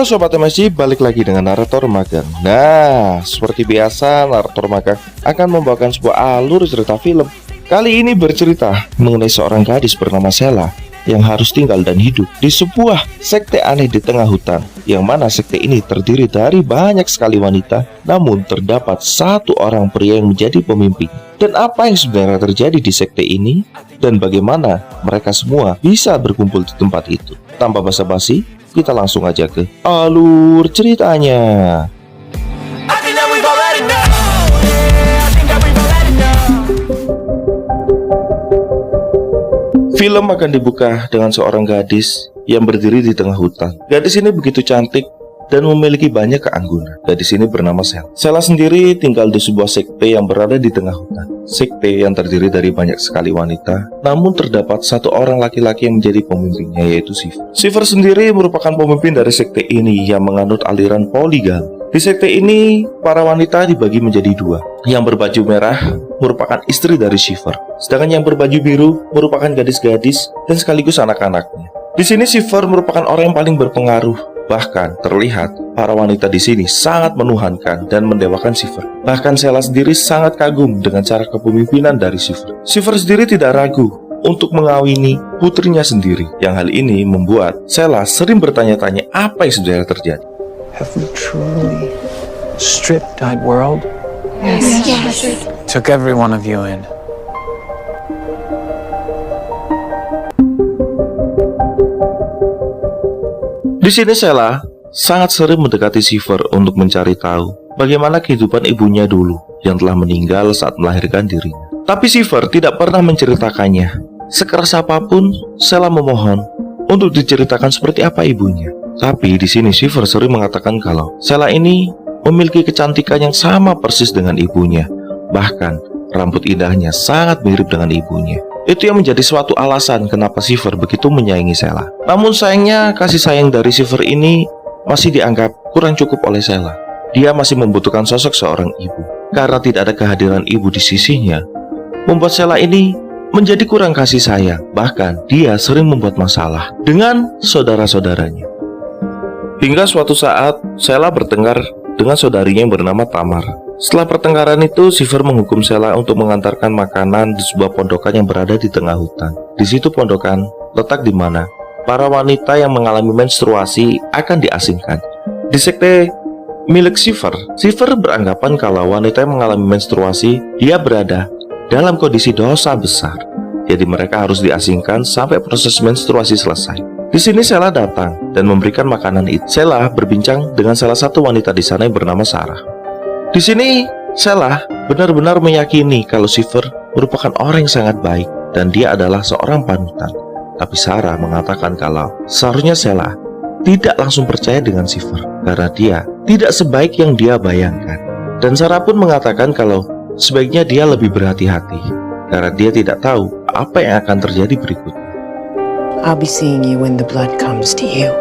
Halo Sobat MSC, balik lagi dengan narator magang. Nah, seperti biasa, narator magang akan membawakan sebuah alur cerita film. Kali ini bercerita mengenai seorang gadis bernama Sheila yang harus tinggal dan hidup di sebuah sekte aneh di tengah hutan, yang mana sekte ini terdiri dari banyak sekali wanita, namun terdapat satu orang pria yang menjadi pemimpin. Dan apa yang sebenarnya terjadi di sekte ini, dan bagaimana mereka semua bisa berkumpul di tempat itu. Tanpa basa-basi, kita langsung aja ke alur ceritanya. Film akan dibuka dengan seorang gadis yang berdiri di tengah hutan. Gadis ini begitu cantik dan memiliki banyak keanggunan. Gadis ini bernama Sheila. Sheila sendiri tinggal di sebuah sekte yang berada di tengah hutan. Sekte yang terdiri dari banyak sekali wanita, namun terdapat satu orang laki-laki yang menjadi pemimpinnya, yaitu Shiver. Shiver sendiri merupakan pemimpin dari sekte ini yang menganut aliran poligami. Di sekte ini, para wanita dibagi menjadi dua. Yang berbaju merah merupakan istri dari Shiver, sedangkan yang berbaju biru merupakan gadis-gadis dan sekaligus anak-anaknya. Di sini Shiver merupakan orang yang paling berpengaruh. Bahkan terlihat para wanita di sini sangat menuhankan dan mendewakan Shiver. Bahkan Sheila sendiri sangat kagum dengan cara kepemimpinan dari Shiver. Shiver sendiri tidak ragu untuk mengawini putrinya sendiri. Yang hal ini membuat Sheila sering bertanya-tanya apa yang sebenarnya terjadi. Have we truly stripped our world? Yes. Took every one of you in. Di sini Sheila sangat sering mendekati Shiver untuk mencari tahu bagaimana kehidupan ibunya dulu yang telah meninggal saat melahirkan dirinya. Tapi Shiver tidak pernah menceritakannya. Sekeras apapun Sheila memohon untuk diceritakan seperti apa ibunya. Tapi di sini Shiver sering mengatakan kalau Sheila ini memiliki kecantikan yang sama persis dengan ibunya. Bahkan rambut indahnya sangat mirip dengan ibunya. Itu yang menjadi suatu alasan kenapa Shiver begitu menyayangi Sheila. Namun sayangnya kasih sayang dari Shiver ini masih dianggap kurang cukup oleh Sheila. Dia masih membutuhkan sosok seorang ibu. Karena tidak ada kehadiran ibu di sisinya, membuat Sheila ini menjadi kurang kasih sayang. Bahkan dia sering membuat masalah dengan saudara-saudaranya. Hingga suatu saat Sheila bertengkar dengan saudarinya yang bernama Tamar. Setelah pertengkaran itu, Shiver menghukum Sheila untuk mengantarkan makanan di sebuah pondokan yang berada di tengah hutan. Di situ pondokan letak di mana para wanita yang mengalami menstruasi akan diasingkan. Di sekte milik Shiver beranggapan kalau wanita yang mengalami menstruasi dia berada dalam kondisi dosa besar. Jadi mereka harus diasingkan sampai proses menstruasi selesai. Di sini Sheila datang dan memberikan makanan itu. Sheila berbincang dengan salah satu wanita di sana yang bernama Sarah. Di sini, Sheila benar-benar meyakini kalau Shiver merupakan orang yang sangat baik dan dia adalah seorang panutan. Tapi Sarah mengatakan kalau seharusnya Sheila tidak langsung percaya dengan Shiver karena dia tidak sebaik yang dia bayangkan. Dan Sarah pun mengatakan kalau sebaiknya dia lebih berhati-hati karena dia tidak tahu apa yang akan terjadi berikutnya. I'll be seeing you when the blood comes to you.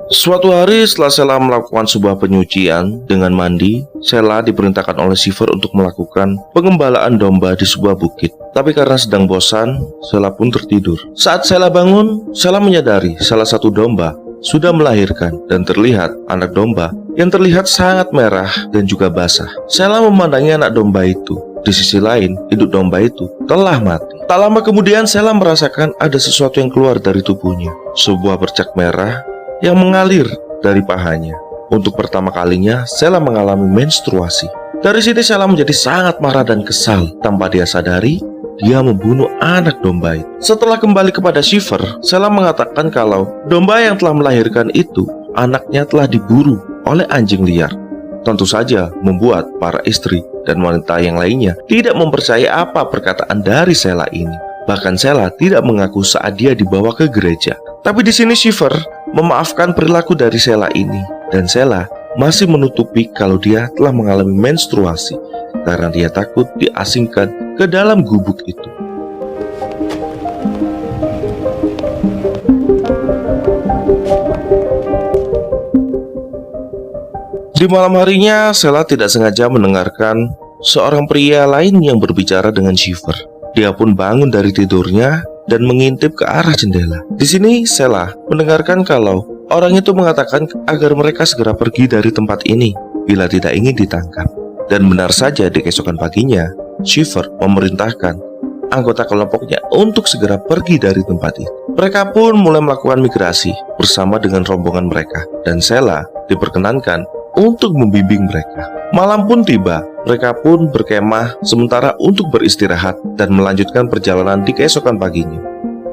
Suatu hari setelah Sheila melakukan sebuah penyucian dengan mandi, Sheila diperintahkan oleh Shiver untuk melakukan pengembalaan domba di sebuah bukit. Tapi karena sedang bosan, Sheila pun tertidur. Saat Sheila bangun, Sheila menyadari salah satu domba sudah melahirkan dan terlihat anak domba yang terlihat sangat merah dan juga basah. Sheila memandangi anak domba itu. Di sisi lain, induk domba itu telah mati. Tak lama kemudian, Sheila merasakan ada sesuatu yang keluar dari tubuhnya. Sebuah bercak merah yang mengalir dari pahanya. Untuk pertama kalinya, Sheila mengalami menstruasi. Dari sini Sheila menjadi sangat marah dan kesal. Tanpa dia sadari, dia membunuh anak domba itu. Setelah kembali kepada Shiver, Sheila mengatakan kalau domba yang telah melahirkan itu, anaknya telah diburu oleh anjing liar. Tentu saja membuat para istri dan wanita yang lainnya tidak mempercayai apa perkataan dari Sheila ini. Bahkan Sheila tidak mengaku saat dia dibawa ke gereja. Tapi di sini Shiver memaafkan perilaku dari Sheila ini, dan Sheila masih menutupi kalau dia telah mengalami menstruasi karena dia takut diasingkan ke dalam gubuk itu. Di malam harinya, Sheila tidak sengaja mendengarkan seorang pria lain yang berbicara dengan Shiver. Dia pun bangun dari tidurnya dan mengintip ke arah jendela. Di sini Sheila mendengarkan kalau orang itu mengatakan agar mereka segera pergi dari tempat ini bila tidak ingin ditangkap. Dan benar saja di keesokan paginya, Shiver memerintahkan anggota kelompoknya untuk segera pergi dari tempat itu. Mereka pun mulai melakukan migrasi bersama dengan rombongan mereka, dan Sheila diperkenankan untuk membimbing mereka. Malam pun tiba, mereka pun berkemah sementara untuk beristirahat dan melanjutkan perjalanan di keesokan paginya.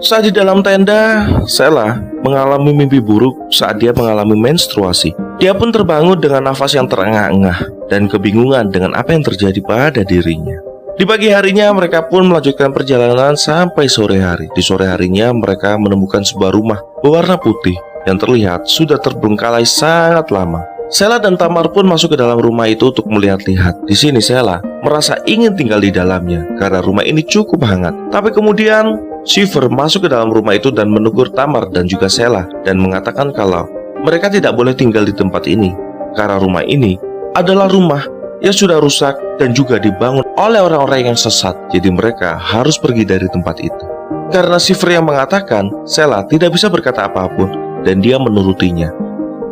Saat di dalam tenda, Sheila mengalami mimpi buruk saat dia mengalami menstruasi. Dia pun terbangun dengan nafas yang terengah-engah dan kebingungan dengan apa yang terjadi pada dirinya. Di pagi harinya mereka pun melanjutkan perjalanan sampai sore hari. Di sore harinya mereka menemukan sebuah rumah berwarna putih yang terlihat sudah terbengkalai sangat lama. Sheila dan Tamar pun masuk ke dalam rumah itu untuk melihat-lihat. Di sini Sheila merasa ingin tinggal di dalamnya karena rumah ini cukup hangat. Tapi kemudian Shiver masuk ke dalam rumah itu dan menegur Tamar dan juga Sheila dan mengatakan kalau mereka tidak boleh tinggal di tempat ini karena rumah ini adalah rumah yang sudah rusak dan juga dibangun oleh orang-orang yang sesat. Jadi mereka harus pergi dari tempat itu. Karena Shiver yang mengatakan, Sheila tidak bisa berkata apapun dan dia menurutinya.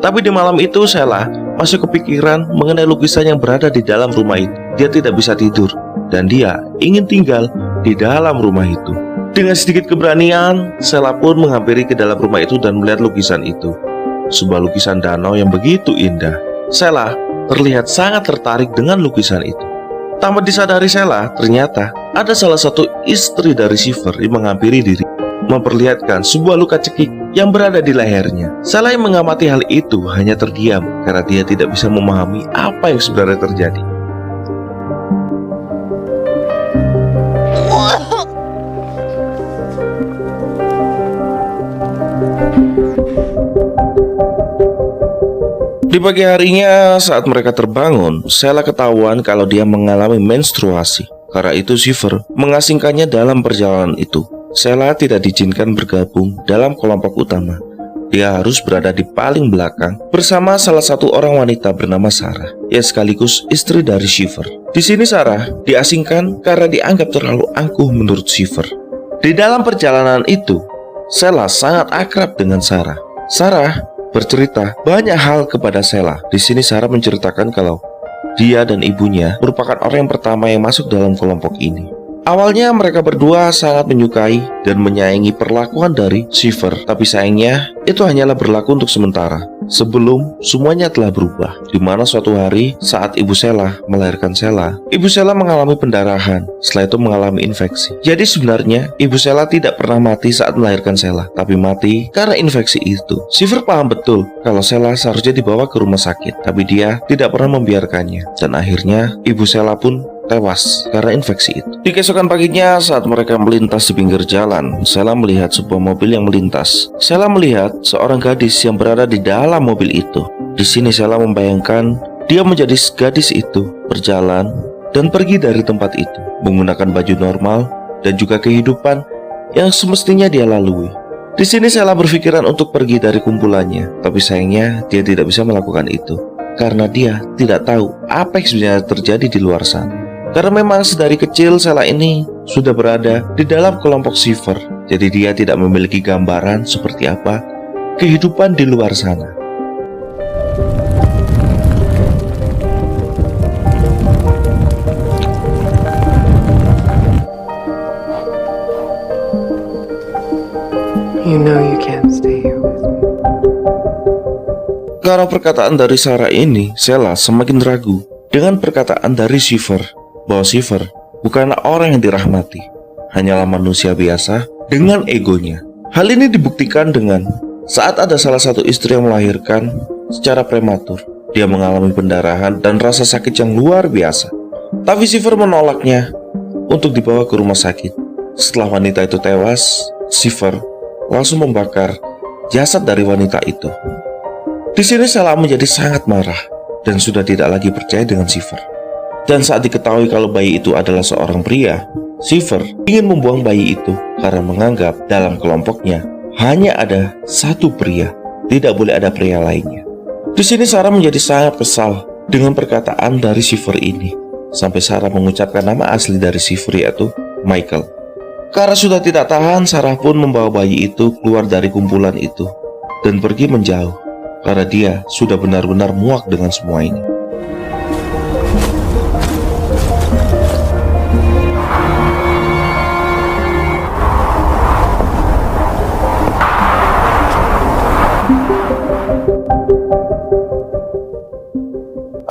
Tapi di malam itu Sheila masih kepikiran mengenai lukisan yang berada di dalam rumah itu. Dia tidak bisa tidur dan dia ingin tinggal di dalam rumah itu. Dengan sedikit keberanian, Sheila pun menghampiri ke dalam rumah itu dan melihat lukisan itu. Sebuah lukisan danau yang begitu indah. Sheila terlihat sangat tertarik dengan lukisan itu. Tanpa disadari Sheila, ternyata ada salah satu istri dari Shiver yang menghampiri diri, memperlihatkan sebuah luka cekik yang berada di lehernya. Sheila yang mengamati hal itu hanya terdiam karena dia tidak bisa memahami apa yang sebenarnya terjadi. Di pagi harinya saat mereka terbangun, Sheila ketahuan kalau dia mengalami menstruasi. Karena itu Shiver mengasingkannya dalam perjalanan itu. Sheila tidak diizinkan bergabung dalam kelompok utama. Dia harus berada di paling belakang bersama salah satu orang wanita bernama Sarah, yang sekaligus istri dari Shiver. Di sini Sarah diasingkan karena dianggap terlalu angkuh menurut Shiver. Di dalam perjalanan itu, Sheila sangat akrab dengan Sarah. Sarah bercerita banyak hal kepada Sheila. Di sini Sarah menceritakan kalau dia dan ibunya merupakan orang yang pertama yang masuk dalam kelompok ini. Awalnya mereka berdua sangat menyukai dan menyayangi perlakuan dari Shiver, tapi sayangnya itu hanyalah berlaku untuk sementara sebelum semuanya telah berubah. Di mana suatu hari saat ibu Sheila melahirkan Sheila, ibu Sheila mengalami pendarahan, setelah itu mengalami infeksi. Jadi sebenarnya ibu Sheila tidak pernah mati saat melahirkan Sheila, tapi mati karena infeksi itu. Shiver paham betul kalau Sheila seharusnya dibawa ke rumah sakit, tapi dia tidak pernah membiarkannya. Dan akhirnya ibu Sheila pun tewas karena infeksi itu. Di keesokan paginya saat mereka melintas di pinggir jalan, Sheila melihat sebuah mobil yang melintas. Sheila melihat seorang gadis yang berada di dalam mobil itu. Di sini Sheila membayangkan dia menjadi gadis itu berjalan dan pergi dari tempat itu menggunakan baju normal dan juga kehidupan yang semestinya dia lalui. Di sini Sheila berpikiran untuk pergi dari kumpulannya, tapi sayangnya dia tidak bisa melakukan itu karena dia tidak tahu apa yang sebenarnya terjadi di luar sana. Karena memang sedari kecil Sheila ini sudah berada di dalam kelompok Shiver, jadi dia tidak memiliki gambaran seperti apa kehidupan di luar sana. You know you can't stay here with me. Karena perkataan dari Sarah ini, Sheila semakin ragu dengan perkataan dari Shiver bahwa Shiver bukanlah orang yang dirahmati, hanyalah manusia biasa dengan egonya. Hal ini dibuktikan dengan saat ada salah satu istri yang melahirkan secara prematur. Dia mengalami pendarahan dan rasa sakit yang luar biasa. Tapi Shiver menolaknya untuk dibawa ke rumah sakit. Setelah wanita itu tewas, Shiver langsung membakar jasad dari wanita itu. Di sini Sheila menjadi sangat marah dan sudah tidak lagi percaya dengan Shiver. Dan saat diketahui kalau bayi itu adalah seorang pria, Shiver ingin membuang bayi itu karena menganggap dalam kelompoknya hanya ada satu pria, tidak boleh ada pria lainnya. Di sini Sarah menjadi sangat kesal dengan perkataan dari Shiver ini, sampai Sarah mengucapkan nama asli dari Shiver yaitu Michael. Karena sudah tidak tahan, Sarah pun membawa bayi itu keluar dari kumpulan itu dan pergi menjauh, karena dia sudah benar-benar muak dengan semua ini.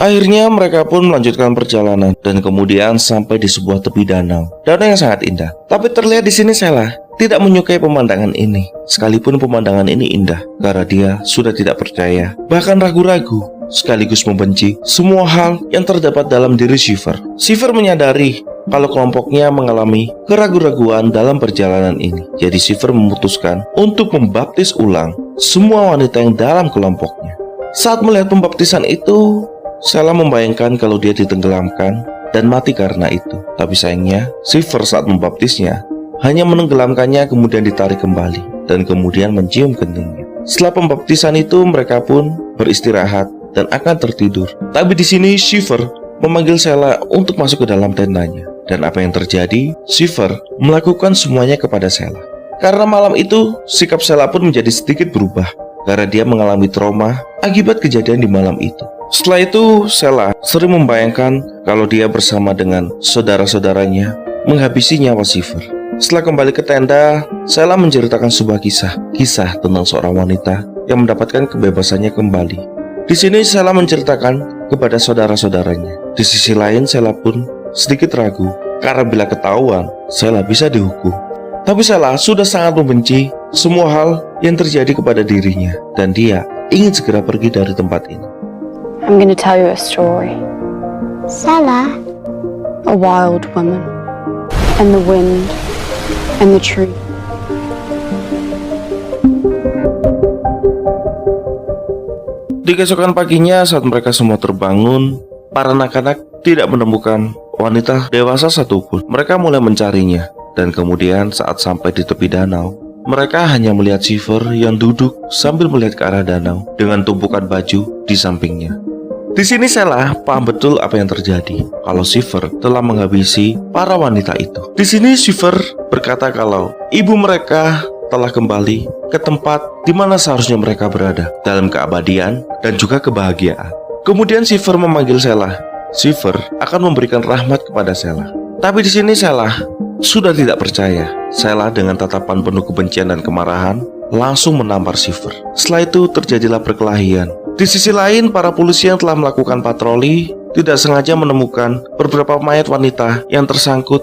Akhirnya mereka pun melanjutkan perjalanan dan kemudian sampai di sebuah tepi danau. Danau yang sangat indah. Tapi terlihat di sini Sheila tidak menyukai pemandangan ini. Sekalipun pemandangan ini indah, karena dia sudah tidak percaya, bahkan ragu-ragu, sekaligus membenci semua hal yang terdapat dalam diri Shiver. Shiver menyadari kalau kelompoknya mengalami keraguan-raguan dalam perjalanan ini. Jadi Shiver memutuskan untuk membaptis ulang semua wanita yang dalam kelompoknya. Saat melihat pembaptisan itu, Sheila membayangkan kalau dia ditenggelamkan dan mati karena itu. Tapi sayangnya, Shiver saat membaptisnya hanya menenggelamkannya kemudian ditarik kembali dan kemudian mencium keningnya. Setelah pembaptisan itu, mereka pun beristirahat dan akan tertidur. Tapi di sini Shiver memanggil Sheila untuk masuk ke dalam tendanya. Dan apa yang terjadi? Shiver melakukan semuanya kepada Sheila. Karena malam itu, sikap Sheila pun menjadi sedikit berubah karena dia mengalami trauma akibat kejadian di malam itu. Setelah itu, Sheila sering membayangkan kalau dia bersama dengan saudara-saudaranya menghabisi nyawa Shiver. Setelah kembali ke tenda, Sheila menceritakan sebuah kisah tentang seorang wanita yang mendapatkan kebebasannya kembali. Di sini Sheila menceritakan kepada saudara-saudaranya. Di sisi lain, Sheila pun sedikit ragu karena bila ketahuan, Sheila bisa dihukum. Tapi Sheila sudah sangat membenci semua hal yang terjadi kepada dirinya dan dia ingin segera pergi dari tempat ini. I'm going to tell you a story. Salah. A wild woman. And the wind. And the tree. Di keesokan paginya saat mereka semua terbangun, para anak-anak tidak menemukan wanita dewasa satupun. Mereka mulai mencarinya. Dan kemudian saat sampai di tepi danau, mereka hanya melihat Shiver yang duduk sambil melihat ke arah danau dengan tumpukan baju di sampingnya. Di sini Sheila paham betul apa yang terjadi, kalau Shiver telah menghabisi para wanita itu. Di sini Shiver berkata kalau ibu mereka telah kembali ke tempat di mana seharusnya mereka berada, dalam keabadian dan juga kebahagiaan. Kemudian Shiver memanggil Sheila. Shiver akan memberikan rahmat kepada Sheila. Tapi di sini Sheila sudah tidak percaya. Sheila dengan tatapan penuh kebencian dan kemarahan langsung menampar Shiver. Setelah itu terjadilah perkelahian. Di sisi lain, para polisi yang telah melakukan patroli tidak sengaja menemukan beberapa mayat wanita yang tersangkut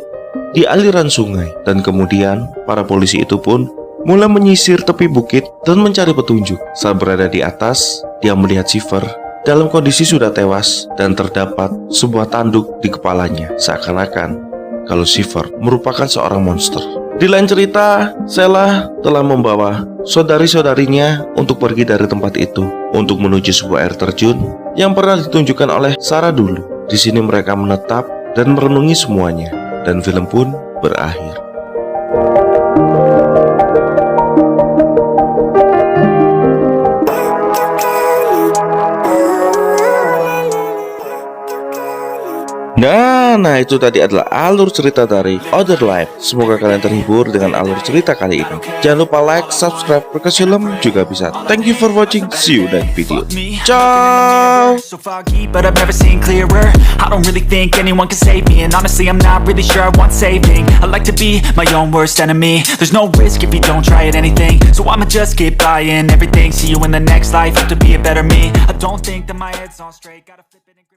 di aliran sungai. Dan kemudian, para polisi itu pun mulai menyisir tepi bukit dan mencari petunjuk. Saat berada di atas, dia melihat Shiver dalam kondisi sudah tewas dan terdapat sebuah tanduk di kepalanya. Seakan-akan kalau Shiver merupakan seorang monster. Di lain cerita, Sheila telah membawa saudari-saudarinya untuk pergi dari tempat itu untuk menuju sebuah air terjun yang pernah ditunjukkan oleh Sarah dulu. Di sini mereka menetap dan merenungi semuanya, dan film pun berakhir. Nah itu tadi adalah alur cerita dari Other Life. Semoga kalian terhibur dengan alur cerita kali ini. Jangan lupa like, subscribe, Perkas Film juga bisa. Thank you for watching. See you next video. Ciao. So foggy, but I've never seen clearer. I don't really think anyone can save me, and honestly I'm not really sure I want saving. I like to be my own worst enemy. There's no risk if you don't try at anything, so I'ma just keep buying everything. See you in the next life, have to be a better me. I don't think that my head's on straight. Gotta flip it and